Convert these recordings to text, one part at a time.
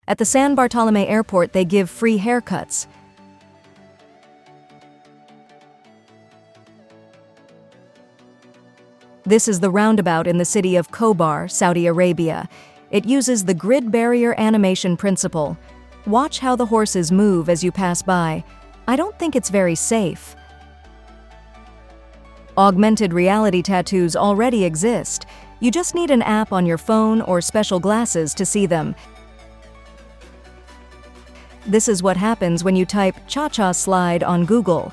At the San Bartolome Airport, they give free haircuts. This is the roundabout in the city of Khobar, Saudi Arabia. It uses the grid barrier animation principle. Watch how the horses move as you pass by. I don't think it's very safe. Augmented reality tattoos already exist. You just need an app on your phone or special glasses to see them. This is what happens when you type "cha-cha slide" on Google.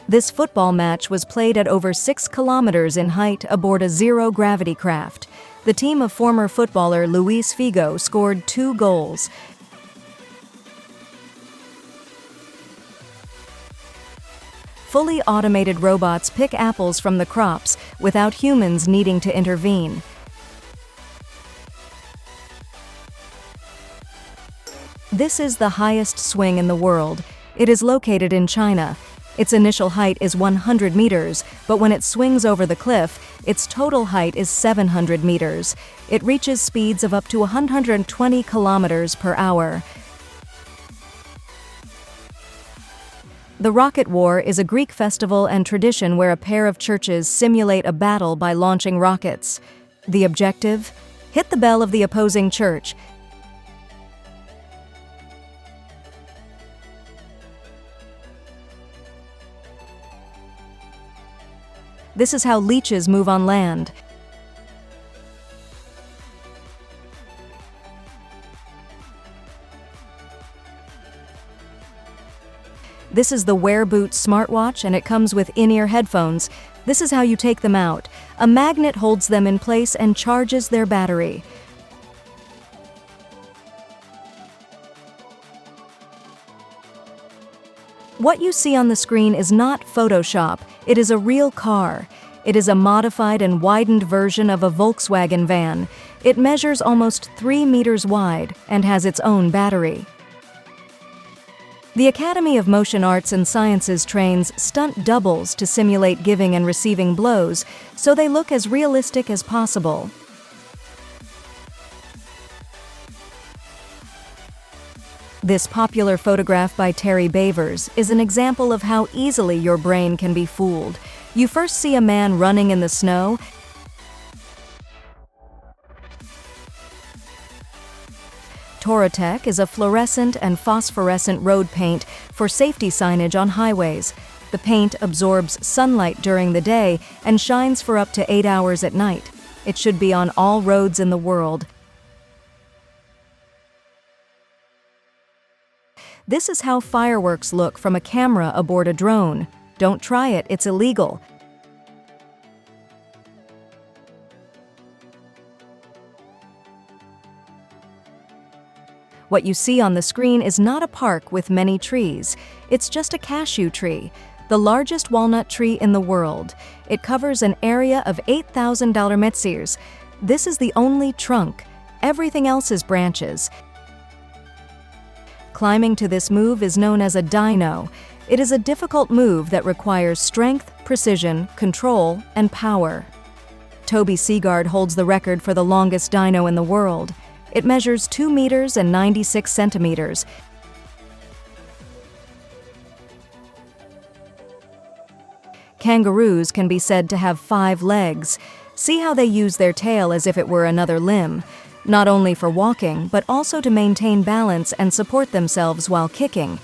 This football match was played at over 6 kilometers in height aboard a zero-gravity craft. The team of former footballer Luis Figo scored 2 goals. Fully automated robots pick apples from the crops without humans needing to intervene. This is the highest swing in the world. It is located in China. Its initial height is 100 meters, but when it swings over the cliff, its total height is 700 meters. It reaches speeds of up to 120 kilometers per hour. The Rocket War is a Greek festival and tradition where a pair of churches simulate a battle by launching rockets. The objective? Hit the bell of the opposing church. This is how leeches move on land. This is the Wear Boot smartwatch, and it comes with in-ear headphones. This is how you take them out. A magnet holds them in place and charges their battery. What you see on the screen is not Photoshop. It is a real car. It is a modified and widened version of a Volkswagen van. It measures almost 3 meters wide and has its own battery. The Academy of Motion Arts and Sciences trains stunt doubles to simulate giving and receiving blows, so they look as realistic as possible. This popular photograph by Terry Bavers is an example of how easily your brain can be fooled. You first see a man running in the snow. Torotech is a fluorescent and phosphorescent road paint for safety signage on highways. The paint absorbs sunlight during the day and shines for up to 8 hours at night. It should be on all roads in the world. This is how fireworks look from a camera aboard a drone. Don't try it, it's illegal. What you see on the screen is not a park with many trees. It's just a cashew tree, the largest walnut tree in the world. It covers an area of 8,000 meters. This is the only trunk. Everything else is branches. Climbing to this move is known as a Dino. It is a difficult move that requires strength, precision, control, and power. Toby Seagard holds the record for the longest Dino in the world. It measures 2 meters and 96 centimeters. Kangaroos can be said to have 5 legs. See how they use their tail as if it were another limb. Not only for walking, but also to maintain balance and support themselves while kicking.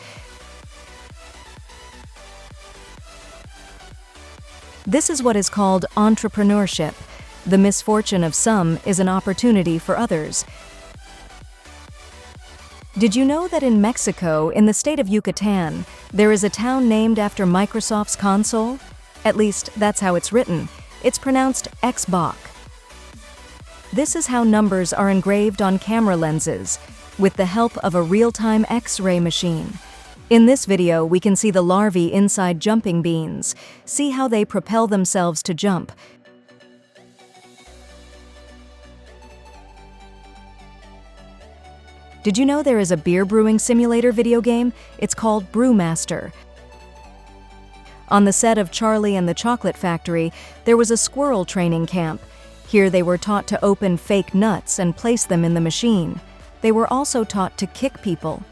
This is what is called entrepreneurship. The misfortune of some is an opportunity for others. Did you know that in Mexico, in the state of Yucatan, there is a town named after Microsoft's console? At least, that's how it's written. It's pronounced Xbox. This is how numbers are engraved on camera lenses, with the help of a real-time X-ray machine. In this video, we can see the larvae inside jumping beans. See how they propel themselves to jump. Did you know there is a beer brewing simulator video game? It's called Brewmaster. On the set of Charlie and the Chocolate Factory, there was a squirrel training camp. Here they were taught to open fake nuts and place them in the machine. They were also taught to kick people.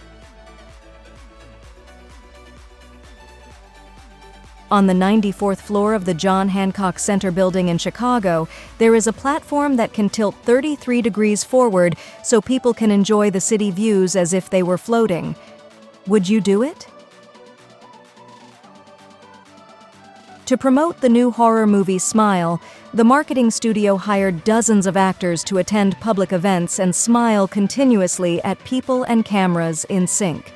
On the 94th floor of the John Hancock Center building in Chicago, there is a platform that can tilt 33 degrees forward so people can enjoy the city views as if they were floating. Would you do it? To promote the new horror movie Smile, the marketing studio hired dozens of actors to attend public events and smile continuously at people and cameras in sync.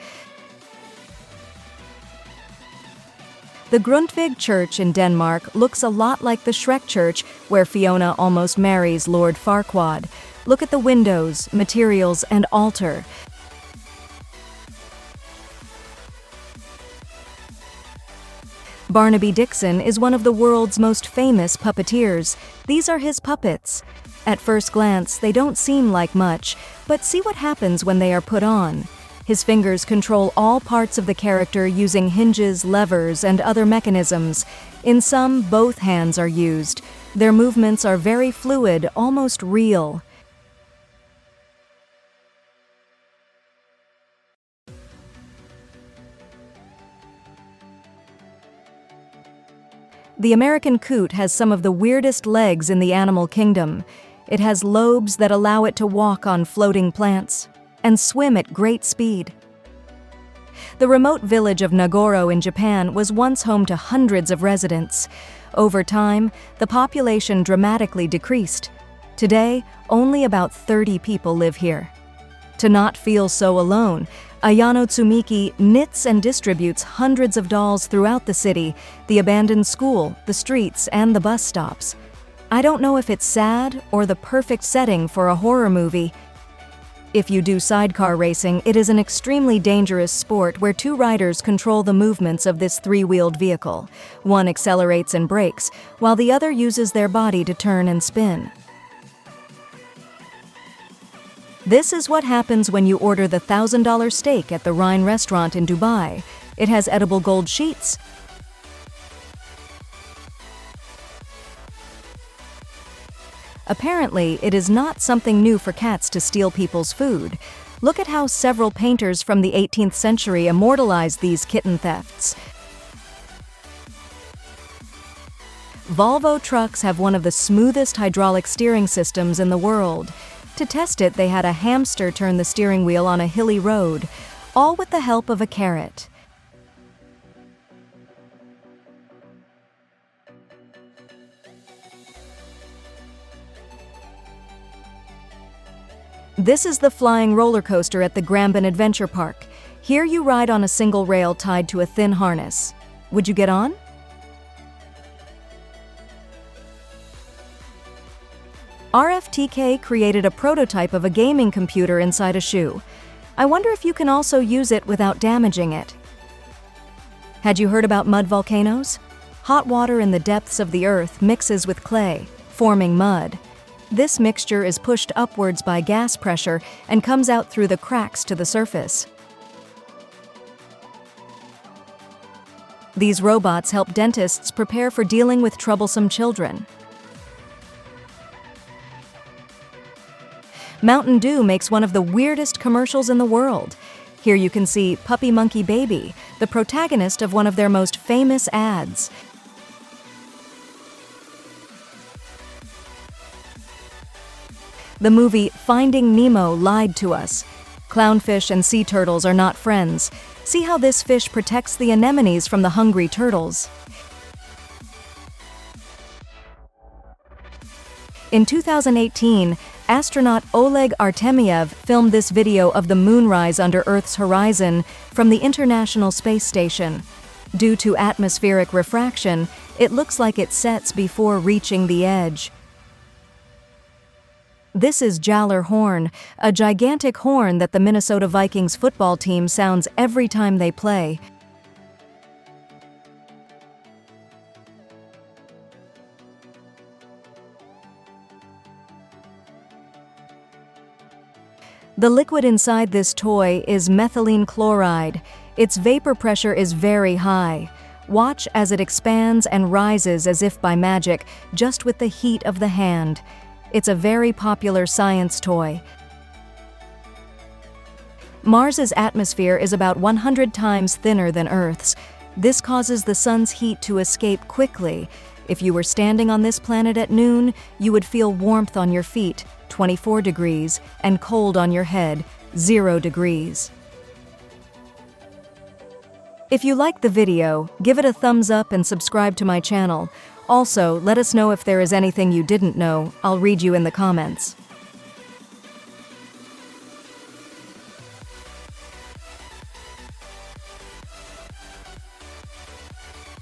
The Grundtvig Church in Denmark looks a lot like the Shrek Church, where Fiona almost marries Lord Farquaad. Look at the windows, materials, and altar. Barnaby Dixon is one of the world's most famous puppeteers. These are his puppets. At first glance, they don't seem like much, but see what happens when they are put on. His fingers control all parts of the character using hinges, levers, and other mechanisms. In some, both hands are used. Their movements are very fluid, almost real. The American coot has some of the weirdest legs in the animal kingdom. It has lobes that allow it to walk on floating plants and swim at great speed. The remote village of Nagoro in Japan was once home to hundreds of residents. Over time, the population dramatically decreased. Today, only about 30 people live here. To not feel so alone, Ayano Tsumiki knits and distributes hundreds of dolls throughout the city, the abandoned school, the streets, and the bus stops. I don't know if it's sad or the perfect setting for a horror movie. If you do sidecar racing, it is an extremely dangerous sport where two riders control the movements of this three-wheeled vehicle. One accelerates and brakes, while the other uses their body to turn and spin. This is what happens when you order the $1,000 steak at the Rhine restaurant in Dubai. It has edible gold sheets. Apparently, it is not something new for cats to steal people's food. Look at how several painters from the 18th century immortalized these kitten thefts. Volvo Trucks have one of the smoothest hydraulic steering systems in the world. To test it, they had a hamster turn the steering wheel on a hilly road, all with the help of a carrot. This is the flying roller coaster at the Granbyn Adventure Park. Here you ride on a single rail tied to a thin harness. Would you get on? RFTK created a prototype of a gaming computer inside a shoe. I wonder if you can also use it without damaging it. Had you heard about mud volcanoes? Hot water in the depths of the earth mixes with clay, forming mud. This mixture is pushed upwards by gas pressure and comes out through the cracks to the surface. These robots help dentists prepare for dealing with troublesome children. Mountain Dew makes one of the weirdest commercials in the world. Here you can see Puppy Monkey Baby, the protagonist of one of their most famous ads. The movie Finding Nemo lied to us. Clownfish and sea turtles are not friends. See how this fish protects the anemones from the hungry turtles. In 2018, astronaut Oleg Artemyev filmed this video of the Moonrise under Earth's horizon from the International Space Station. Due to atmospheric refraction, it looks like it sets before reaching the edge. This is Jaller horn, a gigantic horn that the Minnesota Vikings football team sounds every time they play. The liquid inside this toy is methylene chloride. Its vapor pressure is very high. Watch as it expands and rises as if by magic, just with the heat of the hand. It's a very popular science toy. Mars's atmosphere is about 100 times thinner than Earth's. This causes the sun's heat to escape quickly. If you were standing on this planet at noon, you would feel warmth on your feet, 24 degrees, and cold on your head, 0 degrees. If you liked the video, give it a thumbs up and subscribe to my channel. Also, let us know if there is anything you didn't know. I'll read you in the comments.